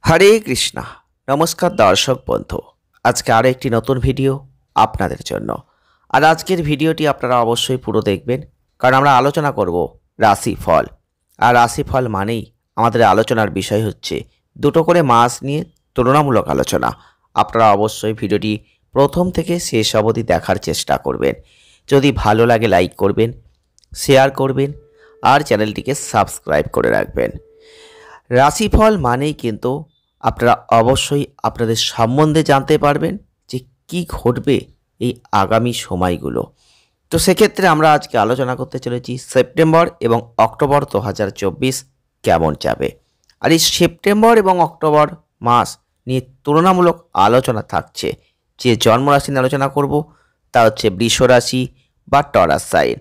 হরে কৃষ্ণা। নমস্কার দর্শক বন্ধু, আজকে আরও একটি নতুন ভিডিও আপনাদের জন্য। আর আজকের ভিডিওটি আপনারা অবশ্যই পুরো দেখবেন, কারণ আমরা আলোচনা করব রাশিফল। আর রাশিফল মানেই আমাদের আলোচনার বিষয় হচ্ছে দুটো করে মাস নিয়ে তুলনামূলক আলোচনা। আপনারা অবশ্যই ভিডিওটি প্রথম থেকে শেষ অবধি দেখার চেষ্টা করবেন। যদি ভালো লাগে লাইক করবেন, শেয়ার করবেন আর চ্যানেলটিকে সাবস্ক্রাইব করে রাখবেন। রাশিফল মানেই কিন্তু আপনারা অবশ্যই আপনাদের সম্বন্ধে জানতে পারবেন যে কি ঘটবে এই আগামী সময়গুলো। তো সেক্ষেত্রে আমরা আজকে আলোচনা করতে চলেছি সেপ্টেম্বর এবং অক্টোবর 2024 কেমন যাবে। আর এই সেপ্টেম্বর এবং অক্টোবর মাস নিয়ে তুলনামূলক আলোচনা থাকছে। যে জন্মরাশি নিয়ে আলোচনা করব তা হচ্ছে বৃষ রাশি বা টরাস সাইন।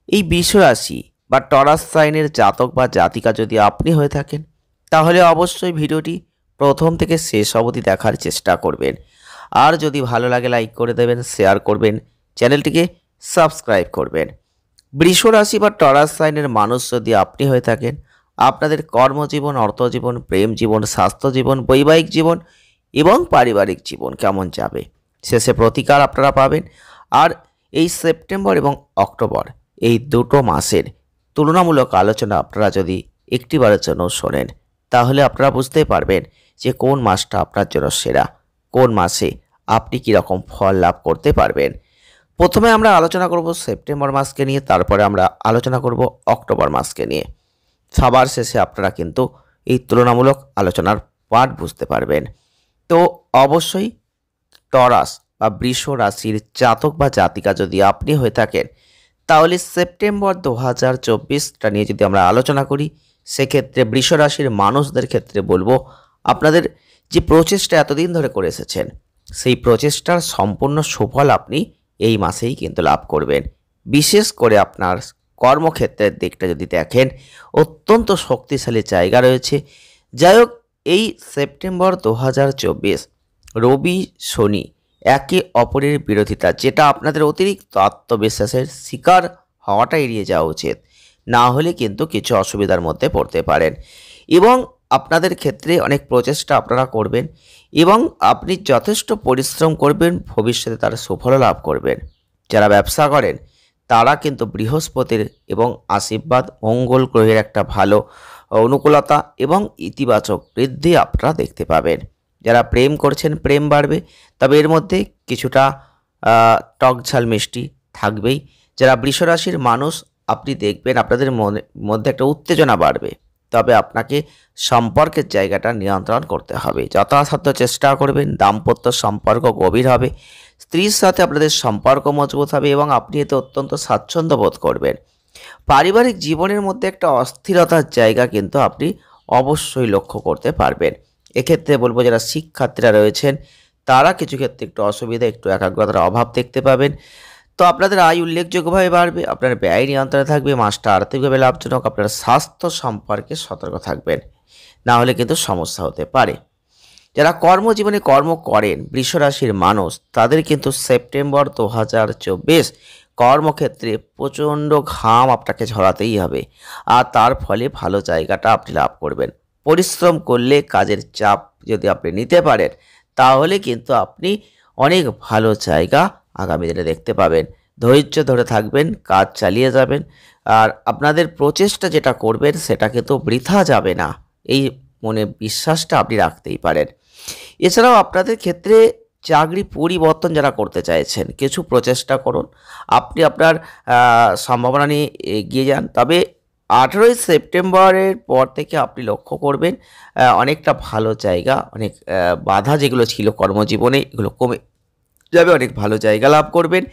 এই বৃষ রাশি বা টরাস সাইনের জাতক বা জাতিকা যদি আপনি হয়ে থাকেন, তাহলে অবশ্যই ভিডিওটি প্রথম থেকে শেষ অবধি দেখার চেষ্টা করবেন। আর যদি ভালো লাগে লাইক করে দেবেন, শেয়ার করবেন, চ্যানেলটিকে সাবস্ক্রাইব করবেন। বৃষ রাশি বা টরাস সাইনের মানুষ যদি আপনি হয়ে থাকেন, আপনাদের কর্মজীবন, অর্থজীবন, প্রেম জীবন, স্বাস্থ্য জীবন, বৈবাহিক জীবন এবং পারিবারিক জীবন কেমন যাবে, শেষে প্রতিকার আপনারা পাবেন। আর এই সেপ্টেম্বর এবং অক্টোবর এই দুটো মাসের তুলনামূলক আলোচনা আপনারা যদি একটিবারের জন্য শোনেন, তাহলে আপনারা বুঝতে পারবেন যে কোন মাসটা আপনার জন্য সেরা, কোন মাসে আপনি কীরকম ফল লাভ করতে পারবেন। প্রথমে আমরা আলোচনা করব সেপ্টেম্বর মাসকে নিয়ে, তারপরে আমরা আলোচনা করব অক্টোবর মাসকে নিয়ে। সবার শেষে আপনারা কিন্তু এই তুলনামূলক আলোচনার পাঠ বুঝতে পারবেন। তো অবশ্যই টরাস বা বৃষ রাশির জাতক বা জাতিকা যদি আপনি হয়ে থাকেন, তাহলে সেপ্টেম্বর 2024টা নিয়ে যদি আমরা আলোচনা করি, সেক্ষেত্রে বৃষ রাশির মানুষদের ক্ষেত্রে বলবো, আপনাদের যে প্রচেষ্টা এতদিন ধরে করে এসেছেন, সেই প্রচেষ্টার সম্পূর্ণ সুফল আপনি এই মাসেই কিন্তু লাভ করবেন। বিশেষ করে আপনার কর্মক্ষেত্রের দিকটা যদি দেখেন, অত্যন্ত শক্তিশালী জায়গা রয়েছে। যাই হোক, এই সেপ্টেম্বর 2024 রবি শনি একে অপরের বিরোধিতা, যেটা আপনাদের অতিরিক্ত আত্মবিশ্বাসের শিকার হওয়াটা এড়িয়ে যাওয়া উচিত, না হলে কিন্তু কিছু অসুবিধার মধ্যে পড়তে পারেন। এবং আপনাদের ক্ষেত্রে অনেক প্রচেষ্টা আপনারা করবেন এবং আপনি যথেষ্ট পরিশ্রম করবেন, ভবিষ্যতে তার সুফল লাভ করবেন। যারা ব্যবসা করেন তারা কিন্তু বৃহস্পতির এবং আশীর্বাদ, মঙ্গল গ্রহের একটা ভালো অনুকূলতা এবং ইতিবাচক বৃদ্ধি আপনারা দেখতে পাবেন। যারা প্রেম করছেন, প্রেম বাড়বে, তবে এর মধ্যে কিছুটা টক ঝাল মিষ্টি থাকবেই। যারা বৃষরাশির মানুষ, আপনি দেখবেন আপনাদের মধ্যে একটা উত্তেজনা বাড়বে, তবে আপনাকে সম্পর্কের জায়গাটা নিয়ন্ত্রণ করতে হবে। যথাসাধ্য চেষ্টা করবেন, দাম্পত্য সম্পর্ক গভীর হবে, স্ত্রীর সাথে আপনাদের সম্পর্ক মজবুত হবে এবং আপনি এতে অত্যন্ত স্বাচ্ছন্দ্য বোধ করবেন। পারিবারিক জীবনের মধ্যে একটা অস্থিরতার জায়গা কিন্তু আপনি অবশ্যই লক্ষ্য করতে পারবেন। এক্ষেত্রে বলবো, যারা শিক্ষার্থীরা রয়েছেন তারা কিছু ক্ষেত্রে একটু অসুবিধা, একটু একাগ্রতার অভাব দেখতে পাবেন। তো আপনাদের আয় উল্লেখযোগ্যভাবে বাড়বে, আপনার ব্যয় নিয়ন্ত্রণে থাকবে, মাসটা আর্থিকভাবে লাভজনক। আপনার স্বাস্থ্য সম্পর্কে সতর্ক থাকবেন, না হলে কিন্তু সমস্যা হতে পারে। যারা কর্মজীবনে কর্ম করেন, বৃষ রাশির মানুষ, তাদের কিন্তু সেপ্টেম্বর 2024 কর্মক্ষেত্রে প্রচণ্ড ঘাম আপনাকে ঝরাতেই হবে, আর তার ফলে ভালো জায়গাটা আপনি লাভ করবেন। পরিশ্রম করলে কাজের চাপ যদি আপনি নিতে পারেন, তাহলে কিন্তু আপনি অনেক ভালো জায়গা আগামী দিনে দেখতে পাবেন। ধৈর্য ধরে থাকবেন, কাজ চালিয়ে যাবেন, আর আপনাদের প্রচেষ্টা যেটা করবেন সেটা কিন্তু বৃথা যাবে না, এই মনে বিশ্বাসটা আপনি রাখতেই পারেন। এছাড়াও আপনাদের ক্ষেত্রে চাকরি পরিবর্তন যারা করতে চাইছেন, কিছু প্রচেষ্টা করুন, আপনি আপনার সম্ভাবনা নিয়ে এগিয়ে যান। তবে 18ই সেপ্টেম্বরের পর থেকে আপনি লক্ষ্য করবেন অনেকটা ভালো জায়গা, অনেক বাধা যেগুলো ছিল কর্মজীবনে, এগুলো কমে যাবে, অনেক ভালো জায়গা লাভ করবেন।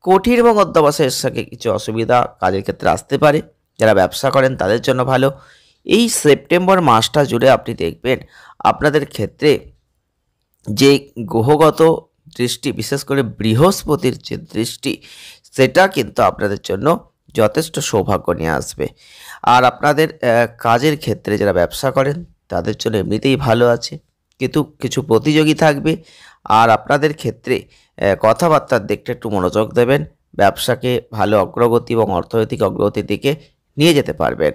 কঠিন এবং অধ্যবসায়ের সঙ্গে কিছু অসুবিধা কাজের ক্ষেত্রে আসতে পারে। যারা ব্যবসা করেন তাদের জন্য ভালো। এই সেপ্টেম্বর মাসটা জুড়ে আপনি দেখবেন আপনাদের ক্ষেত্রে যে গ্রহগত দৃষ্টি, বিশেষ করে বৃহস্পতির যে দৃষ্টি, সেটা কিন্তু আপনাদের জন্য যথেষ্ট সৌভাগ্য নিয়ে আসবে। আর আপনাদের কাজের ক্ষেত্রে যারা ব্যবসা করেন তাদের জন্য এমনিতেই ভালো আছে, কিন্তু কিছু প্রতিযোগী থাকবে। আর আপনাদের ক্ষেত্রে কথাবার্তার দিকটা একটু মনোযোগ দেবেন, ব্যবসাকে ভালো অগ্রগতি এবং অর্থনৈতিক অগ্রগতির দিকে নিয়ে যেতে পারবেন।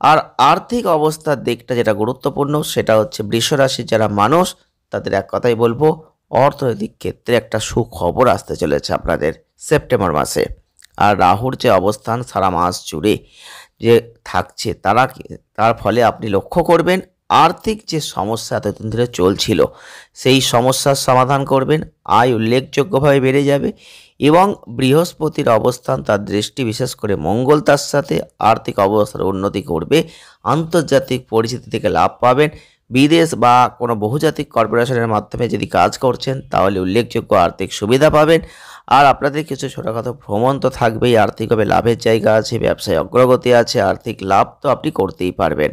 আর আর্থিক অবস্থার দিকটা যেটা গুরুত্বপূর্ণ সেটা হচ্ছে বৃষ রাশির যারা মানুষ তাদের এক কথাই বলবো, অর্থনৈতিক ক্ষেত্রে একটা সুখবর আসতে চলেছে আপনাদের সেপ্টেম্বর মাসে। আর রাহুর যে অবস্থান সারা মাস জুড়ে যে থাকছে তার ফলে আপনি লক্ষ্য করবেন আর্থিক যে সমস্যা এতদিন ধরে চলছিল সেই সমস্যার সমাধান করবেন, আয় উল্লেখযোগ্যভাবে বেড়ে যাবে এবং বৃহস্পতির অবস্থান তার দৃষ্টি বিশেষ করে মঙ্গল তার সাথে আর্থিক অবস্থার উন্নতি করবে, আন্তর্জাতিক পরিচিতি থেকে লাভ পাবেন। বিদেশ বা কোনো বহুজাতিক কর্পোরেশনের মাধ্যমে যদি কাজ করছেন তাহলে উল্লেখযোগ্য আর্থিক সুবিধা পাবেন। আর আপনাদের কিছু ছোটোখাটো ভ্রমণ তো থাকবেই, আর্থিকভাবে লাভের জায়গা আছে, ব্যবসায় অগ্রগতি আছে, আর্থিক লাভ তো আপনি করতেই পারবেন।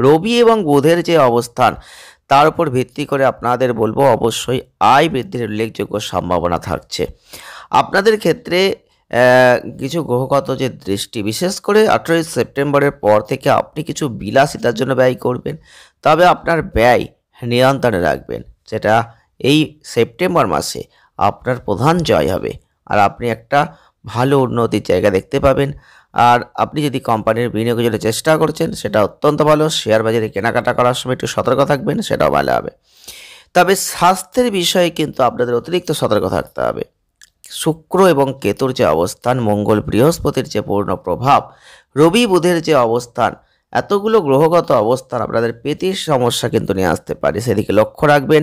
রবি এবং বুধের যে অবস্থান তার উপর ভিত্তি করে আপনাদের বলবো অবশ্যই আয় বৃদ্ধির উল্লেখযোগ্য সম্ভাবনা থাকছে আপনাদের ক্ষেত্রে। কিছু গ্রহগত যে দৃষ্টি বিশেষ করে 18ই সেপ্টেম্বরের পর থেকে আপনি কিছু বিলাসিতার জন্য ব্যয় করবেন, তবে আপনার ব্যয় নিয়ন্ত্রণে রাখবেন, যেটা এই সেপ্টেম্বর মাসে আপনার প্রধান জয় হবে। আর আপনি একটা ভালো উন্নতির জায়গা দেখতে পাবেন। আর আপনি যদি কোম্পানির বিনিয়োগের জন্য চেষ্টা করছেন সেটা অত্যন্ত ভালো, শেয়ার বাজারে কেনাকাটা করার সময় একটু সতর্ক থাকবেন, সেটাও ভালো হবে। তবে স্বাস্থ্যের বিষয়ে কিন্তু আপনাদের অতিরিক্ত সতর্ক থাকতে হবে। শুক্র এবং কেতুর যে অবস্থান, মঙ্গল বৃহস্পতির যে পূর্ণ প্রভাব, রবি বুধের যে অবস্থান, এতগুলো গ্রহগত অবস্থান আপনাদের পেটের সমস্যা কিন্তু নিয়ে আসতে পারে, সেদিকে লক্ষ্য রাখবেন।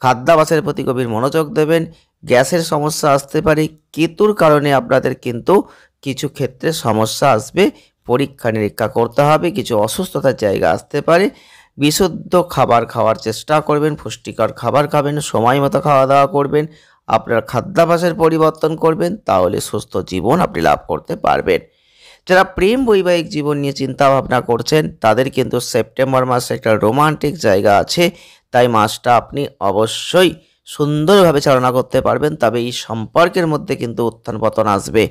খাদ্যাভ্যাসের প্রতি গভীর মনোযোগ দেবেন। গ্যাসের সমস্যা আসতে পারে, কেতুর কারণে আপনাদের কিন্তু কিছু ক্ষেত্রে সমস্যা আসবে, পরীক্ষা নিরীক্ষা করতে হবে, কিছু অসুস্থতার জায়গা আসতে পারে। বিশুদ্ধ খাবার খাওয়ার চেষ্টা করবেন, পুষ্টিকর খাবার খাবেন, সময় মতো খাওয়া দাওয়া করবেন, আপনার খাদ্যাভ্যাসের পরিবর্তন করবেন, তাহলে সুস্থ জীবন আপনি লাভ করতে পারবেন। যারা প্রেম বৈবাহিক জীবন নিয়ে চিন্তা ভাবনা করছেন তাদের কিন্তু সেপ্টেম্বর মাসে একটা রোমান্টিক জায়গা আছে, তাই মাসটা আপনি অবশ্যই সুন্দরভাবে চালনা করতে পারবেন। তবে এই সম্পর্কের মধ্যে কিন্তু উত্থান পতন আসবে।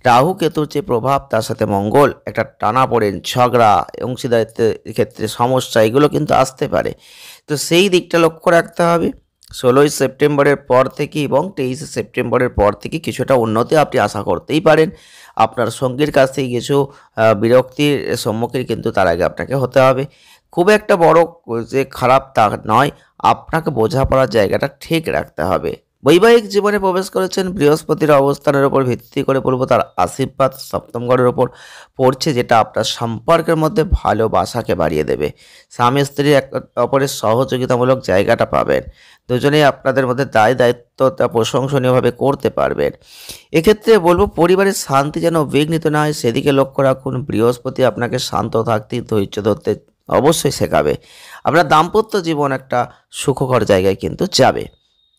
রাহু কেতুর যে প্রভাব তার সাথে মঙ্গল একটা টানাপোড়েন, ঝগড়া, অংশীদারিত্বের ক্ষেত্রে সমস্যা এগুলো কিন্তু আসতে পারে, তো সেই দিকটা লক্ষ্য রাখতে হবে। 16ই সেপ্টেম্বরের পর থেকে এবং 23শে সেপ্টেম্বরের পর থেকে কিছুটা উন্নতি আপনি আশা করতেই পারেন। আপনার সঙ্গীর কাছ থেকে কিছু বিরক্তির সম্মুখীন কিন্তু তার আগে আপনাকে হতে হবে। খুব একটা বড় যে খারাপ তা নয়, আপনাকে বোঝাপড়ার জায়গাটা ঠিক রাখতে হবে। বৈবাহিক জীবনে প্রবেশ করেছেন বৃহস্পতির অবস্থানের উপর ভিত্তি করে বলবো তার আশীর্বাদ সপ্তম ঘরের ওপর পড়ছে, যেটা আপনার সম্পর্কের মধ্যে ভালোবাসাকে বাড়িয়ে দেবে। স্বামী স্ত্রী এক অপরের সহযোগিতামূলক জায়গাটা পাবেন, দুজনেই আপনাদের মধ্যে দায় দায়িত্বটা প্রশংসনীয়ভাবে করতে পারবেন। এক্ষেত্রে বলবো পরিবারের শান্তি যেন বিঘ্নিত না হয় সেদিকে লক্ষ্য রাখুন। বৃহস্পতি আপনাকে শান্ত থাকতে, ধৈর্য ধরতে অবশ্যই শেখাবে। আপনার দাম্পত্য জীবন একটা সুখকর জায়গায় কিন্তু যাবে।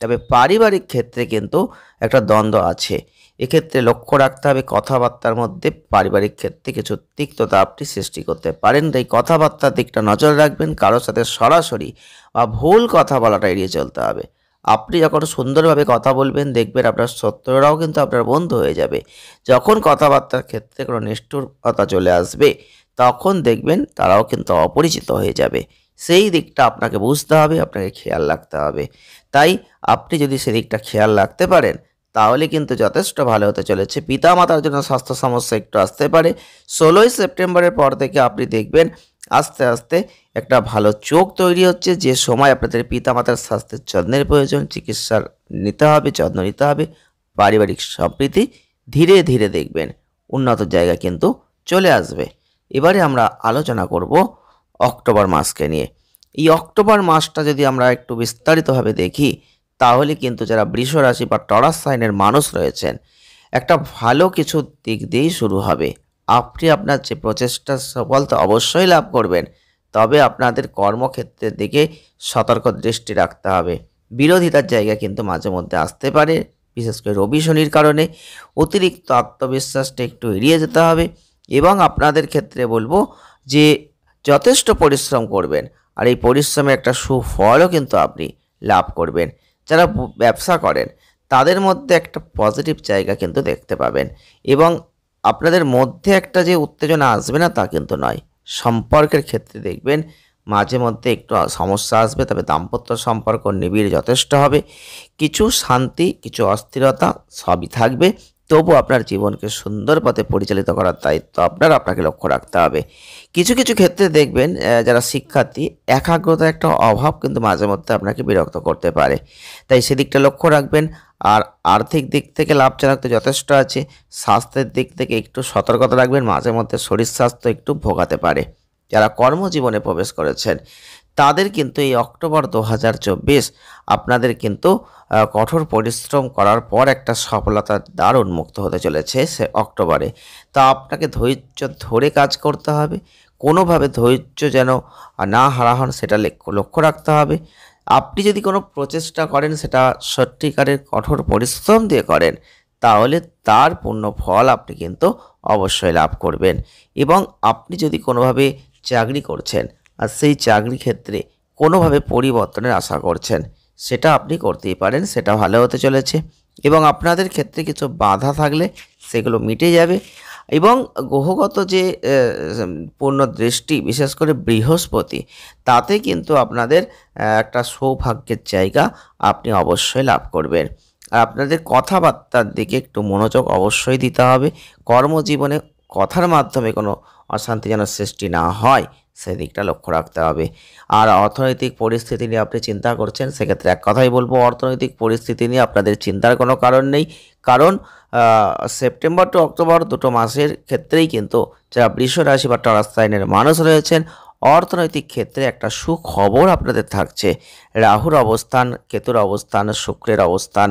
তবে পারিবারিক ক্ষেত্রে কিন্তু একটা দ্বন্দ্ব আছে, এক্ষেত্রে লক্ষ্য রাখতে হবে কথাবার্তার মধ্যে পারিবারিক ক্ষেত্রে কিছু তিক্ততা আপনি সৃষ্টি করতে পারেন, তাই কথাবার্তার দিকটা নজর রাখবেন। কারোর সাথে সরাসরি বা ভুল কথা বলাটা এড়িয়ে চলতে হবে। আপনি যখন সুন্দরভাবে কথা বলবেন দেখবেন আপনার শত্রুরাও কিন্তু আপনার বন্ধু হয়ে যাবে। যখন কথাবার্তার ক্ষেত্রে কোনো নিষ্ঠুরতা চলে আসবে তখন দেখবেন তারাও কিন্তু অপরিচিত হয়ে যাবে। সেই দিকটা আপনাকে বুঝতে হবে, আপনাকে খেয়াল রাখতে হবে। তাই আপনি যদি সেদিকটা খেয়াল রাখতে পারেন তাহলে কিন্তু যথেষ্ট ভালো হতে চলেছে। পিতামাতার জন্য স্বাস্থ্য সমস্যা একটু আসতে পারে। 16ই সেপ্টেম্বরের পর থেকে আপনি দেখবেন আস্তে আস্তে একটা ভালো চোখ তৈরি হচ্ছে, যে সময় আপনাদের পিতামাতার স্বাস্থ্যের যত্নের প্রয়োজন, চিকিৎসার নিতে হবে, যত্ন নিতে হবে। পারিবারিক সম্প্রীতি ধীরে ধীরে দেখবেন উন্নত জায়গা কিন্তু চলে আসবে। এবারে আমরা আলোচনা করব অক্টোবর মাসকে নিয়ে। এই অক্টোবর মাসটা যদি আমরা একটু বিস্তারিতভাবে দেখি তাহলে কিন্তু যারা বৃষ রাশি বা টরাস সাইনের মানুষ রয়েছেন একটা ভালো কিছু দিক দিয়েই শুরু হবে। আপনি আপনার যে প্রচেষ্টার সফলতা অবশ্যই লাভ করবেন, তবে আপনাদের কর্মক্ষেত্রের দিকে সতর্ক দৃষ্টি রাখতে হবে। বিরোধিতার জায়গা কিন্তু মাঝে মধ্যে আসতে পারে, বিশেষ করে রবি শনির কারণে অতিরিক্ত আত্মবিশ্বাসটা একটু এড়িয়ে যেতে হবে। এবং আপনাদের ক্ষেত্রে বলবো যে যথেষ্ট পরিশ্রম করবেন, আর এই পরিশ্রমের একটা সুফলও কিন্তু আপনি লাভ করবেন। যারা ব্যবসা করেন তাদের মধ্যে একটা পজিটিভ জায়গা কিন্তু দেখতে পাবেন, এবং আপনাদের মধ্যে একটা যে উত্তেজনা আসবে না তা কিন্তু নয়। সম্পর্কের ক্ষেত্রে দেখবেন মাঝে মধ্যে একটু সমস্যা আসবে, তবে দাম্পত্য সম্পর্ক নিবিড় যথেষ্ট হবে। কিছু শান্তি, কিছু অস্থিরতা সবই থাকবে, তবু আপনার জীবনকে সুন্দর পথে পরিচালিত করার দায়িত্ব আপনাকে লক্ষ্য রাখতে হবে। কিছু কিছু ক্ষেত্রে দেখবেন যারা শিক্ষার্থী, একাগ্রতার একটা অভাব কিন্তু মাঝে মধ্যে আপনাকে বিরক্ত করতে পারে। তাই সেদিকটা লক্ষ্য রাখবেন। আর আর্থিক দিক থেকে লাভজনক তো যথেষ্ট আছে। স্বাস্থ্যের দিক থেকে একটু সতর্কতা রাখবেন, মাঝে মধ্যে শরীর স্বাস্থ্য একটু ভোগাতে পারে। যারা কর্মজীবনে প্রবেশ করেছেন তাদের কিন্তু এই অক্টোবর 2024 আপনাদের কিন্তু কঠোর পরিশ্রম করার পর একটা সফলতার দ্বার উন্মুক্ত হতে চলেছে সে অক্টোবরে। তা আপনাকে ধৈর্য ধরে কাজ করতে হবে। কোনোভাবে ধৈর্য যেন না হারা হন সেটা লক্ষ্য রাখতে হবে। আপনি যদি কোনো প্রচেষ্টা করেন সেটা সত্যিকারের কঠোর পরিশ্রম দিয়ে করেন, তাহলে তার পূর্ণ ফল আপনি কিন্তু অবশ্যই লাভ করবেন। এবং আপনি যদি কোনোভাবে চাকরি করছেন আর সেই চাকরি ক্ষেত্রে কোনোভাবে পরিবর্তনের আশা করছেন, সেটা আপনি করতেই পারেন, সেটা ভালো হতে চলেছে। এবং আপনাদের ক্ষেত্রে কিছু বাধা থাকলে সেগুলো মিটে যাবে। এবং গ্রহগত যে পূর্ণ দৃষ্টি, বিশেষ করে বৃহস্পতি, তাতে কিন্তু আপনাদের একটা সৌভাগ্যের জায়গা আপনি অবশ্যই লাভ করবেন। আর আপনাদের কথাবার্তার দিকে একটু মনোযোগ অবশ্যই দিতে হবে। কর্মজীবনে কথার মাধ্যমে কোনো অশান্তি যেন সৃষ্টি না হয় সেদিকটা লক্ষ্য রাখতে হবে। আর অর্থনৈতিক পরিস্থিতি নিয়ে আপনি চিন্তা করছেন, সেক্ষেত্রে এক কথাই বলবো, অর্থনৈতিক পরিস্থিতি নিয়ে আপনাদের চিন্তার কোনো কারণ নেই। কারণ সেপ্টেম্বর টু অক্টোবর দুটো মাসের ক্ষেত্রেই কিন্তু যারা বৃষ রাশি বা টরাস সাইনের মানুষ রয়েছেন, অর্থনৈতিক ক্ষেত্রে একটা সুখবর আপনাদের থাকছে। রাহুর অবস্থান, কেতুর অবস্থান, শুক্রের অবস্থান,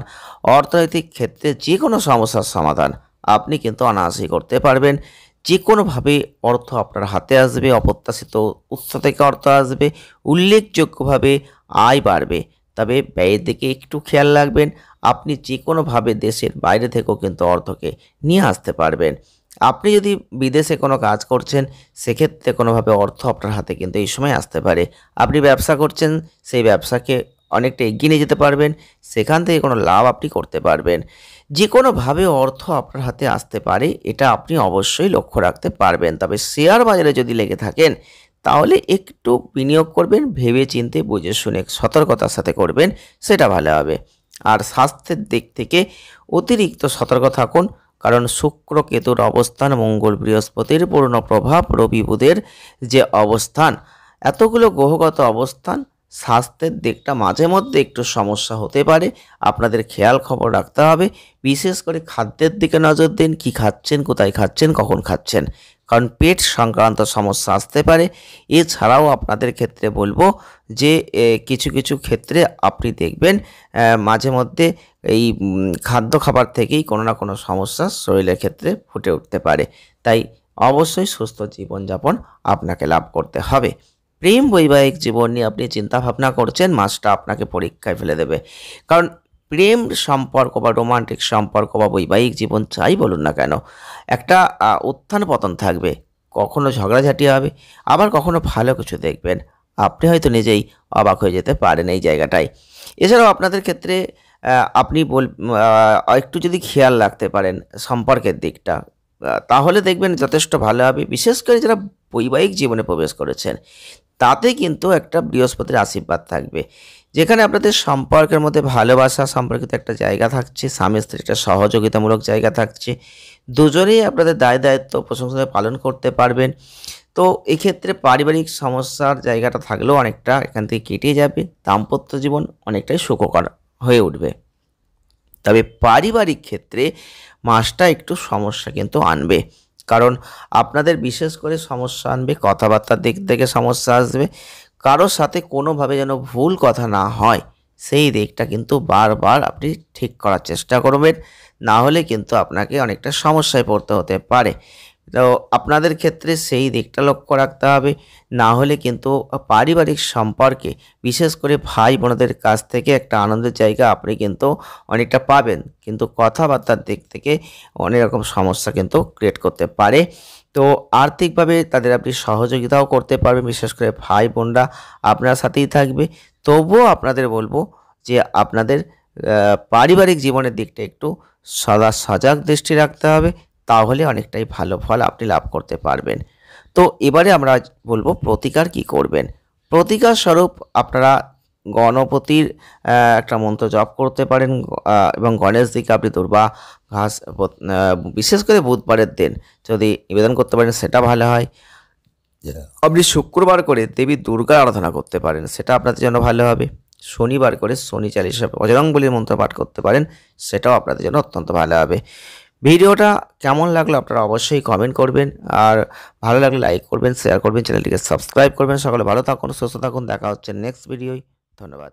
অর্থনৈতিক ক্ষেত্রে যে কোনো সমস্যার সমাধান আপনি কিন্তু অনায়াসেই করতে পারবেন। যে কোনোভাবে অর্থ আপনার হাতে আসবে, অপ্রত্যাশিত উৎস থেকে অর্থ আসবে, উল্লেখযোগ্যভাবে আয় বাড়বে। তবে ব্যয়ের দিকে একটু খেয়াল রাখবেন। আপনি যে কোনোভাবে দেশের বাইরে থেকেও কিন্তু অর্থকে নিয়ে আসতে পারবেন। আপনি যদি বিদেশে কোনো কাজ করছেন, সেক্ষেত্রে কোনোভাবে অর্থ আপনার হাতে কিন্তু এই সময় আসতে পারে। আপনি ব্যবসা করছেন, সেই ব্যবসাকে অনেকটা এগিয়ে নিয়ে যেতে পারবেন, সেখান থেকে কোনো লাভ আপনি করতে পারবেন। যে কোনোভাবে অর্থ আপনার হাতে আসতে পারে, এটা আপনি অবশ্যই লক্ষ্য রাখতে পারবেন। তবে শেয়ার বাজারে যদি লেগে থাকেন, তাহলে একটু বিনিয়োগ করবেন, ভেবে চিন্তে বুঝে শুনে সতর্কতার সাথে করবেন, সেটা ভালো হবে। আর স্বাস্থ্যের দিক থেকে অতিরিক্ত সতর্ক থাকুন, কারণ শুক্র কেতুর অবস্থান, মঙ্গল বৃহস্পতির পূর্ণ প্রভাব, রবি বুধের যে অবস্থান, এতগুলো গ্রহগত অবস্থান, স্বাস্থ্যের দিকটা মাঝে মধ্যে একটু সমস্যা হতে পারে। আপনাদের খেয়াল খবর রাখতে হবে। বিশেষ করে খাদ্যের দিকে নজর দিন, কী খাচ্ছেন, কোথায় খাচ্ছেন, কখন খাচ্ছেন, কারণ পেট সংক্রান্ত সমস্যা আসতে পারে। এছাড়াও আপনাদের ক্ষেত্রে বলবো যে কিছু কিছু ক্ষেত্রে আপনি দেখবেন মাঝে মধ্যে এই খাদ্য খাবার থেকেই কোনো না কোনো সমস্যা শরীরের ক্ষেত্রে ফুটে উঠতে পারে। তাই অবশ্যই সুস্থ জীবনযাপন আপনাকে লাভ করতে হবে। প্রেম বৈবাহিক জীবন নিয়ে আপনি চিন্তা ভাবনা করছেন, মাসটা আপনাকে পরীক্ষায় ফেলে দেবে। কারণ প্রেম সম্পর্ক বা রোমান্টিক সম্পর্ক বা বৈবাহিক জীবন চাই বলুন না কেন, একটা উত্থান পতন থাকবে। কখনো ঝগড়াঝাটি হবে, আবার কখনো ভালো কিছু দেখবেন। আপনি হয়তো নিজেই অবাক হয়ে যেতে পারেন এই জায়গাটায়। এছাড়াও আপনাদের ক্ষেত্রে আপনি একটু যদি খেয়াল রাখতে পারেন সম্পর্কের দিকটা, তাহলে দেখবেন যথেষ্ট ভালো হবে। বিশেষ করে যারা বৈবাহিক জীবনে প্রবেশ করেছেন, তাতে কিন্তু একটা বৃহস্পতির আশীর্বাদ থাকবে, যেখানে আপনাদের সম্পর্কের মধ্যে ভালোবাসা সম্পর্কিত একটা জায়গা থাকছে, স্বামী স্ত্রীর একটা সহযোগিতামূলক জায়গা থাকছে, দুজনেই আপনাদের দায় দায়িত্ব প্রশংসায় পালন করতে পারবেন। তো এক্ষেত্রে পারিবারিক সমস্যার জায়গাটা থাকলেও অনেকটা এখান থেকে কেটে যাবে, দাম্পত্য জীবন অনেকটাই সুখকর হয়ে উঠবে। তবে পারিবারিক ক্ষেত্রে মাসটা একটু সমস্যা কিন্তু আনবে, কারণ আপনাদের বিশেষ করে সমস্যা আনবে, কথাবার্তার দিক থেকে সমস্যা আসবে। কারোর সাথে কোনোভাবে যেন ভুল কথা না হয়, সেই দিকটা কিন্তু বারবার আপনি ঠিক করার চেষ্টা করবেন, না হলে কিন্তু আপনাকে অনেকটা সমস্যায় পড়তে হতে পারে। তো আপনাদের ক্ষেত্রে সেই দিকটা লক্ষ্য রাখতে হবে, না হলে কিন্তু পারিবারিক সম্পর্কে বিশেষ করে ভাই বোনদের কাছ থেকে একটা আনন্দের জায়গা আপনি কিন্তু অনেকটা পাবেন, কিন্তু কথাবার্তার দিক থেকে অনেক রকম সমস্যা কিন্তু ক্রিয়েট করতে পারে। তো আর্থিকভাবে তাদের আপনি সহযোগিতাও করতে পারবেন, বিশেষ করে ভাই বোনরা আপনার সাথেই থাকবে। তবুও আপনাদের বলবো যে আপনাদের পারিবারিক জীবনের দিকটা একটু সদা সজাগ দৃষ্টি রাখতে হবে, তাহলে অনেকটাই ভালো ফল আপনি লাভ করতে পারবেন। তো এবারে আমরা বলবো প্রতিকার কি করবেন। প্রতিকার স্বরূপ আপনারা গণপতির একটা মন্ত্র জপ করতে পারেন এবং গণেশজিকে আপনি দুর্বা ঘাস বিশেষ করে বুধবারের দিন যদি নিবেদন করতে পারেন সেটা ভালো হয়। আপনি শুক্রবার করে দেবী দুর্গার আরাধনা করতে পারেন, সেটা আপনাদের জন্য ভালো হবে। শনিবার করে শনি চালিশা বজরংবলীর মন্ত্র পাঠ করতে পারেন, সেটাও আপনাদের জন্য অত্যন্ত ভালো হবে। ভিডিওটা কেমন লাগলো আপনারা অবশ্যই কমেন্ট করবেন, আর ভালো লাগলে লাইক করবেন, শেয়ার করবেন, চ্যানেলটিকে সাবস্ক্রাইব করবেন। সকলে ভালো থাকুন, সুস্থ থাকুন, দেখা হচ্ছে নেক্সট ভিডিওয়। ধন্যবাদ।